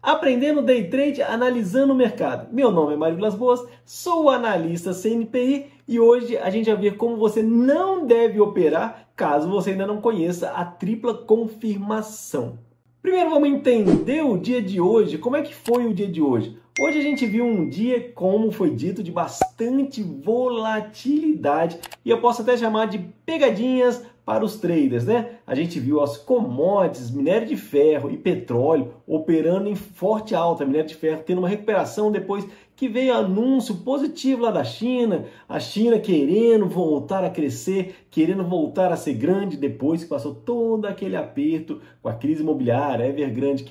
Aprendendo Day Trade, analisando o mercado. Meu nome é Mário Vilas Boas, sou analista CNPI e hoje a gente vai ver como você não deve operar caso você ainda não conheça a tripla confirmação. Primeiro vamos entender o dia de hoje, como é que foi o dia de hoje? Hoje a gente viu um dia, como foi dito, de bastante volatilidade e eu posso até chamar de pegadinhas para os traders, né? A gente viu as commodities, minério de ferro e petróleo operando em forte alta, minério de ferro tendo uma recuperação depois que veio anúncio positivo lá da China, a China querendo voltar a crescer, querendo voltar a ser grande depois que passou todo aquele aperto com a crise imobiliária, Evergrande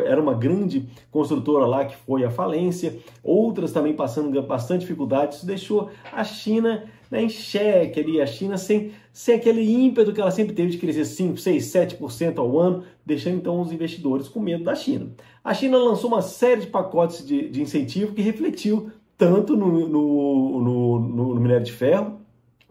era uma grande construtora lá que foi à falência, outras também passando bastante dificuldade, isso deixou a China em xeque ali, a China sem aquele ímpeto que ela sempre teve de crescer 5, 6, 7% ao ano, deixando então os investidores com medo da China. A China lançou uma série de pacotes de incentivo que refletiu tanto no minério de ferro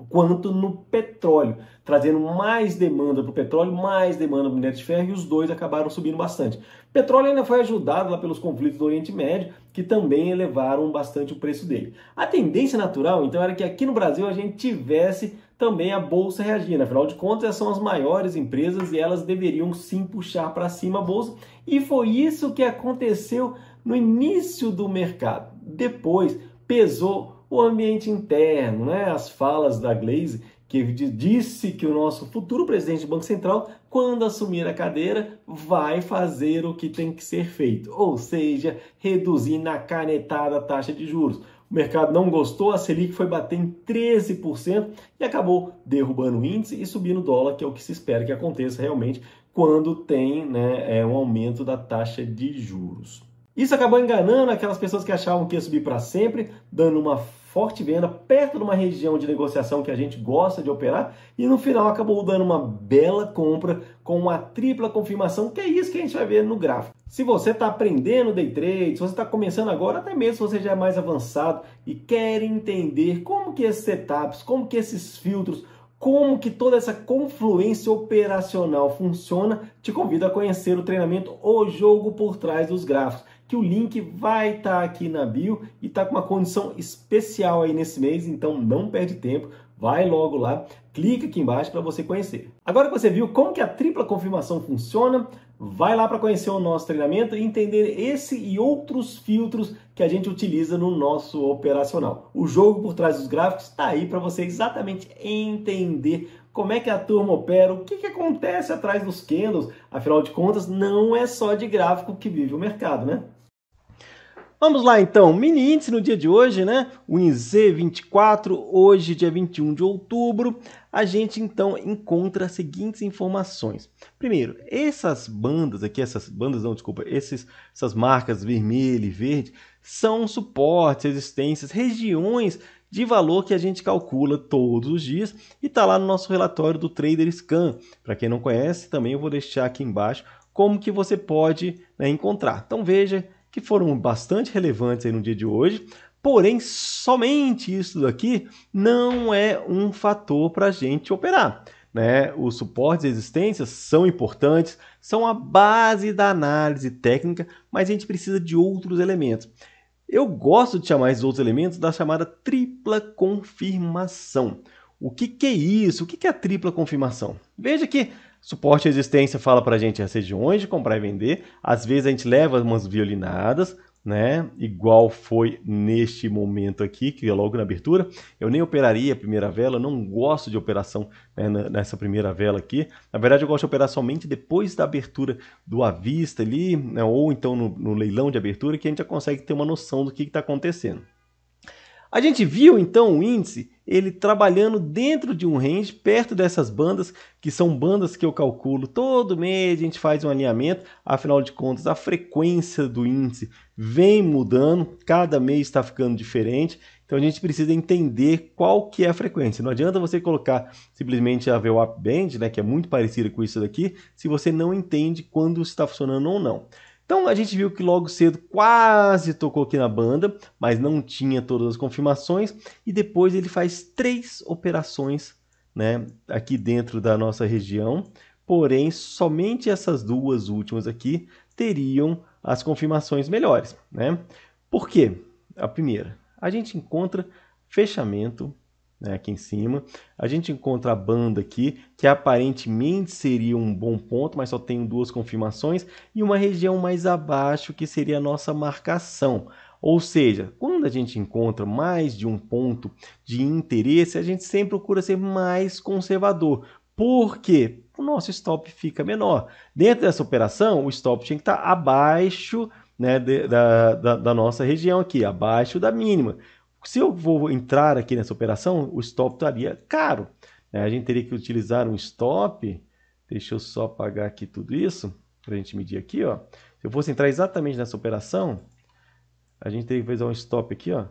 quanto no petróleo, trazendo mais demanda para o petróleo, mais demanda para o minério de ferro, e os dois acabaram subindo bastante. O petróleo ainda foi ajudado lá pelos conflitos do Oriente Médio, que também elevaram bastante o preço dele. A tendência natural, então, era que aqui no Brasil a gente tivesse também a Bolsa reagindo. Afinal de contas, essas são as maiores empresas e elas deveriam sim puxar para cima a Bolsa, e foi isso que aconteceu no início do mercado. Depois, pesou o ambiente interno, né? As falas da Glaze, que disse que o nosso futuro presidente do Banco Central, quando assumir a cadeira, vai fazer o que tem que ser feito, ou seja, reduzir na canetada a taxa de juros. O mercado não gostou, a Selic foi bater em 13% e acabou derrubando o índice e subindo o dólar, que é o que se espera que aconteça realmente quando tem, né, um aumento da taxa de juros. Isso acabou enganando aquelas pessoas que achavam que ia subir para sempre, dando uma forte venda perto de uma região de negociação que a gente gosta de operar, e no final acabou dando uma bela compra com uma tripla confirmação, que é isso que a gente vai ver no gráfico. Se você está aprendendo day trade, se você está começando agora, até mesmo se você já é mais avançado e quer entender como que esses setups, como que esses filtros, como que toda essa confluência operacional funciona, te convido a conhecer o treinamento O Jogo por Trás dos Gráficos, que o link vai estar aqui na bio e está com uma condição especial aí nesse mês, então não perde tempo, vai logo lá, clica aqui embaixo para você conhecer. Agora que você viu como que a tripla confirmação funciona, vai lá para conhecer o nosso treinamento e entender esse e outros filtros que a gente utiliza no nosso operacional. O jogo por trás dos gráficos está aí para você exatamente entender como é que a turma opera, o que acontece atrás dos candles. Afinal de contas, não é só de gráfico que vive o mercado, né? Vamos lá então, mini índice no dia de hoje, né? O INZ24, hoje dia 21 de outubro, a gente então encontra as seguintes informações. Primeiro, essas bandas aqui, essas marcas vermelho e verde, são suportes, resistências, regiões de valor que a gente calcula todos os dias e está lá no nosso relatório do Trader Scan. Para quem não conhece, também eu vou deixar aqui embaixo como que você pode, né, encontrar. Então veja que foram bastante relevantes aí no dia de hoje, porém somente isso daqui não é um fator para a gente operar, né? Os suportes e resistências são importantes, são a base da análise técnica, mas a gente precisa de outros elementos. Eu gosto de chamar esses outros elementos da chamada tripla confirmação. O que é isso? O que é a tripla confirmação? Veja que suporte e resistência fala para a gente as regiões de comprar e vender. Às vezes a gente leva umas violinadas, né? Igual foi neste momento aqui, que é logo na abertura. Eu nem operaria a primeira vela, não gosto de operação, né, nessa primeira vela aqui. Na verdade, eu gosto de operar somente depois da abertura do à vista ali, né, ou então no leilão de abertura, que a gente já consegue ter uma noção do que está acontecendo. A gente viu então o índice, ele trabalhando dentro de um range, perto dessas bandas, que são bandas que eu calculo todo mês, a gente faz um alinhamento, afinal de contas a frequência do índice vem mudando, cada mês está ficando diferente, então a gente precisa entender qual que é a frequência. Não adianta você colocar simplesmente a VWAP Band, né, que é muito parecida com isso daqui, se você não entende quando está funcionando ou não. Então a gente viu que logo cedo quase tocou aqui na banda, mas não tinha todas as confirmações, e depois ele faz 3 operações, né, aqui dentro da nossa região, porém somente essas duas últimas aqui teriam as confirmações melhores, né? Por quê? A primeira, a gente encontra fechamento, né, aqui em cima, a gente encontra a banda aqui, que aparentemente seria um bom ponto, mas só tem duas confirmações, e uma região mais abaixo, que seria a nossa marcação. Ou seja, quando a gente encontra mais de um ponto de interesse, a gente sempre procura ser mais conservador. Por quê? O nosso stop fica menor. Dentro dessa operação, o stop tinha que estar abaixo, né, da nossa região aqui, abaixo da mínima. Se eu vou entrar aqui nessa operação, o stop estaria caro, né? A gente teria que utilizar um stop. Deixa eu só apagar aqui tudo isso, para a gente medir aqui, ó. Se eu fosse entrar exatamente nessa operação, a gente teria que fazer um stop aqui, ó,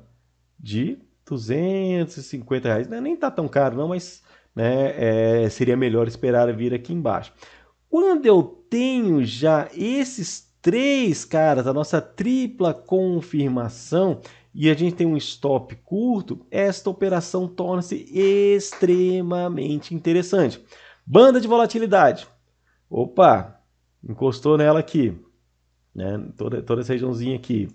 de R$250. Nem está tão caro não, mas, né, seria melhor esperar vir aqui embaixo. Quando eu tenho já esses três caras, a nossa tripla confirmação, e a gente tem um stop curto, esta operação torna-se extremamente interessante. Banda de volatilidade. Opa, encostou nela aqui, né? Toda essa regiãozinha aqui.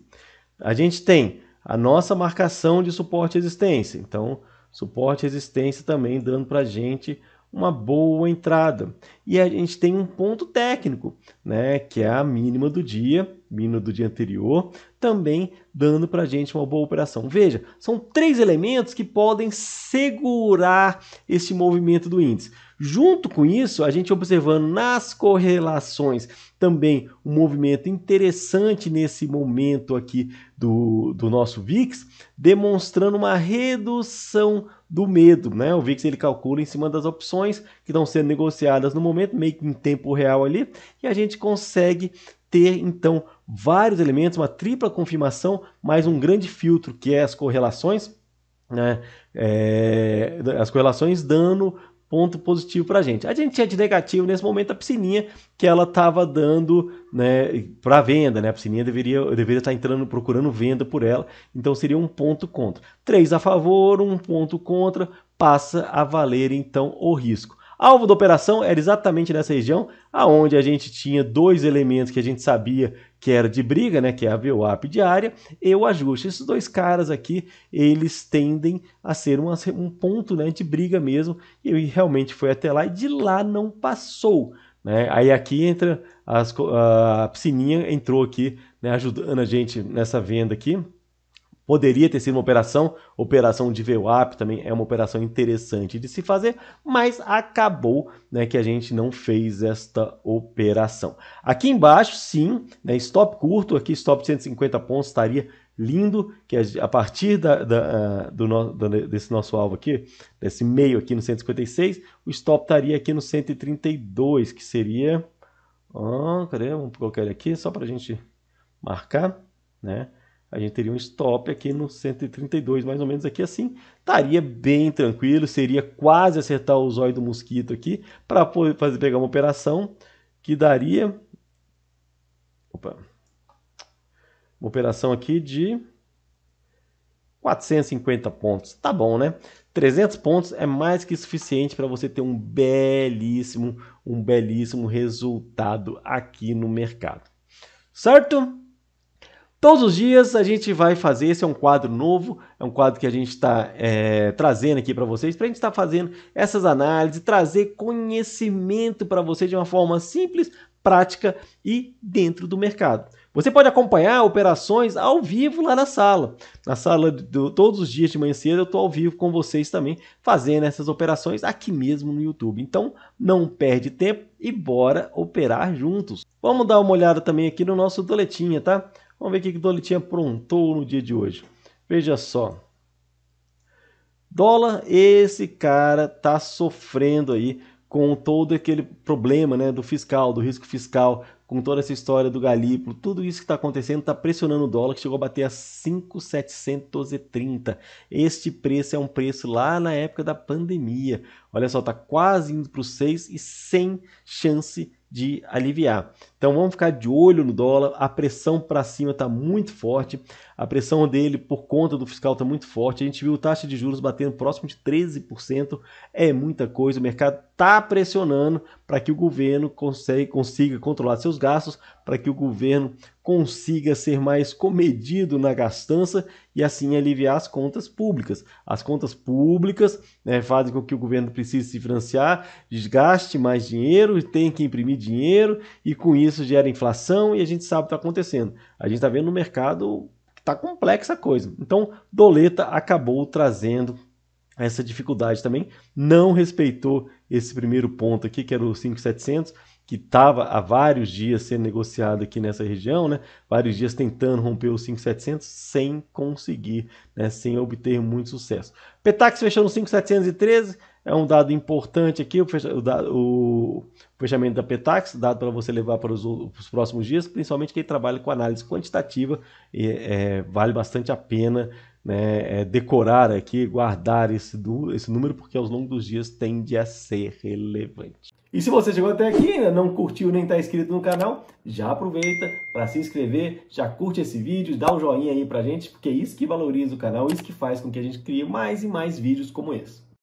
A gente tem a nossa marcação de suporte e resistência. Então, suporte e resistência também dando para a gente uma boa entrada. E a gente tem um ponto técnico, né, que é a mínima do dia anterior, também dando para a gente uma boa operação. Veja, são três elementos que podem segurar esse movimento do índice. Junto com isso, a gente observando nas correlações também um movimento interessante nesse momento aqui do nosso VIX, demonstrando uma redução do medo, né? O VIX ele calcula em cima das opções que estão sendo negociadas no momento, meio que em tempo real ali, e a gente consegue ter então vários elementos, uma tripla confirmação, mais um grande filtro que é as correlações, né? As correlações dando ponto positivo para a gente. A gente tinha de negativo nesse momento a piscininha que ela estava dando, né, para venda, né? A piscininha deveria estar entrando, procurando venda por ela, então seria um ponto contra. 3 a favor, um ponto contra, passa a valer então o risco. Alvo da operação era exatamente nessa região, aonde a gente tinha dois elementos que a gente sabia que era de briga, né, que é a VWAP diária e o ajuste. Esses dois caras aqui, eles tendem a ser um ponto, né, de briga mesmo, e realmente foi até lá e de lá não passou, né? Aí aqui entra a piscininha, entrou aqui, né, ajudando a gente nessa venda aqui. Poderia ter sido uma operação de VWAP também é uma operação interessante de se fazer, mas acabou, né, que a gente não fez esta operação. Aqui embaixo, sim, né, stop curto, aqui stop de 150 pontos, estaria lindo, que a partir desse nosso alvo aqui, desse meio aqui no 156, o stop estaria aqui no 132, que seria... cadê? Vamos colocar ele aqui, só para a gente marcar, né? A gente teria um stop aqui no 132, mais ou menos aqui assim, estaria bem tranquilo, seria quase acertar o zóio do mosquito aqui, para poder pegar uma operação que daria, uma operação aqui de 450 pontos, tá bom, né? 300 pontos é mais que suficiente para você ter um belíssimo resultado aqui no mercado, certo? Todos os dias a gente vai fazer, esse é um quadro novo, é um quadro que a gente está trazendo aqui para vocês, para a gente estar fazendo essas análises, trazer conhecimento para vocês de uma forma simples, prática e dentro do mercado. Você pode acompanhar operações ao vivo lá na sala. Na sala, todos os dias de manhã cedo eu estou ao vivo com vocês também, fazendo essas operações aqui mesmo no YouTube. Então não perde tempo e bora operar juntos. Vamos dar uma olhada também aqui no nosso doletinha, tá? Vamos ver o que o Doletinha aprontou no dia de hoje. Veja só. Dólar, esse cara tá sofrendo aí com todo aquele problema, né, do fiscal, do risco fiscal, com toda essa história do Galípolo, tudo isso que está acontecendo está pressionando o dólar, que chegou a bater a 5.730. Este preço é um preço lá na época da pandemia. Olha só, está quase indo para os 6 e sem chance de aliviar. Então vamos ficar de olho no dólar, a pressão para cima está muito forte, a pressão dele por conta do fiscal está muito forte, a gente viu taxa de juros batendo próximo de 13%, é muita coisa, o mercado está pressionando para que o governo consiga controlar seus gastos, para que o governo consiga ser mais comedido na gastança e assim aliviar as contas públicas. As contas públicas, né, fazem com que o governo precise se financiar, desgaste mais dinheiro, tem que imprimir dinheiro e com isso gera inflação e a gente sabe o que está acontecendo. A gente está vendo no mercado que está complexa a coisa. Então, doleta acabou trazendo essa dificuldade também, não respeitou esse primeiro ponto aqui, que era o 5.700, que estava há vários dias sendo negociado aqui nessa região, né? Vários dias tentando romper o 5.700 sem conseguir, né? Sem obter muito sucesso. Petax fechou no 5.713, é um dado importante aqui, o fechamento da Petax, dado para você levar para os próximos dias, principalmente quem trabalha com análise quantitativa, vale bastante a pena, né, decorar aqui, guardar esse número, porque ao longo dos dias tende a ser relevante. E se você chegou até aqui e ainda não curtiu nem está inscrito no canal, já aproveita para se inscrever, já curte esse vídeo, dá um joinha aí pra gente, porque é isso que valoriza o canal, isso que faz com que a gente crie mais e mais vídeos como esse.